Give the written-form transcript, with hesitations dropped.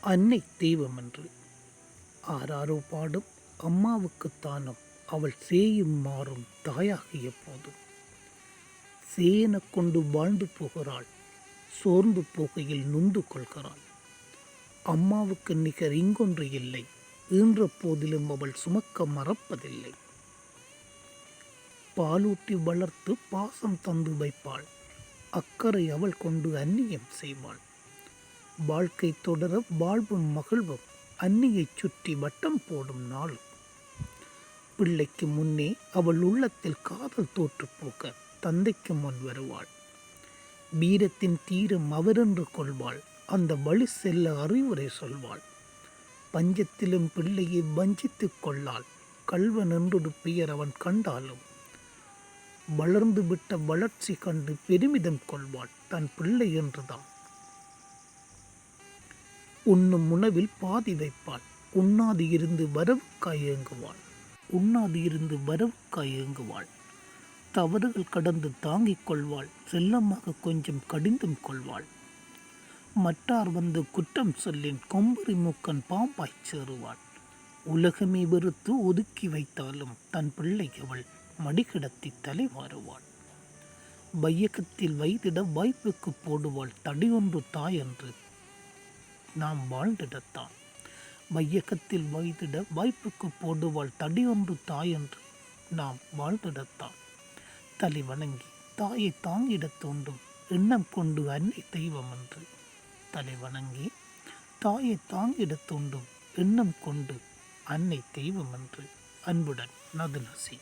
அன்னை தெய்வமென்று ஆராரோ பாடும் அம்மாவுக்குத்தானும் அவள் சேயும் மாறும் தாயாகிய போதும் சேன கொண்டு வாழ்ந்து போகிறாள், சோர்ந்து போகையில் நொந்து கொள்கிறாள். அம்மாவுக்கு நிகர் இங்கொன்று இல்லை, ஈன்ற போதிலும் அவள் சுமக்க மறப்பதில்லை. பாலூட்டி வளர்த்து பாசம் தந்து வைப்பாள், அக்கறை அவள் கொண்டு அந்நியம் செய்வாள். வாழ்க்கை தொடர வாழ்வும் மகிழ்வும் அன்னியைச் சுற்றி வட்டம் போடும் நாளும். பிள்ளைக்கு முன்னே அவள் உள்ளத்தில் காதல் தோற்று போக தந்தைக்கு முன் வருவாள். வீரத்தின் தீரம் அவரென்று கொள்வாள், அந்த வழி செல்ல அறிவுரை சொல்வாள். பஞ்சத்திலும் பிள்ளையை வஞ்சித்துக் கொள்ளாள், கல்வன் என்றொரு பெயர் அவன் கண்டாலும். வளர்ந்து விட்ட வளர்ச்சி கண்டு பெருமிதம் கொள்வாள், தன் பிள்ளை என்றுதான். உண்ணும் உணவில் பாதி வைப்பாள், உண்ணாது இருந்து வரவுக்காய் ஏங்குவாள். தவறுகள் கடந்து தாங்கிக் கொள்வாள், செல்லமாக கொஞ்சம் கடிந்தும் கொள்வாள். மற்றார் வந்து குற்றம் சொல்லின் கொம்பரி மூக்கன் பாம்பாய்ச் சேருவாள். உலகமே வெறுத்து ஒதுக்கி வைத்தாலும் தன் பிள்ளை அவள் மடிக்கிடத்தி தலைவாருவாள். வையகத்தில் வைத்திட வாய்ப்புக்கு போடுவாள், தடியொன்று தாயென்று நாம் வாழ்ந்திடத்தான். வையகத்தில் வைத்திட வாய்ப்புக்கு போடுவாள், தடியொன்று தாயென்று நாம் வாழ்ந்திடத்தான். தலை வணங்கி தாயை தாங்கிடத் தோன்றும் எண்ணம் கொண்டு அன்னை தெய்வம் என்று. தலை வணங்கி தாயை தாங்கிடத் தோன்றும் எண்ணம் கொண்டு அன்னை தெய்வம் என்று. அன்புடன் நதுலசி.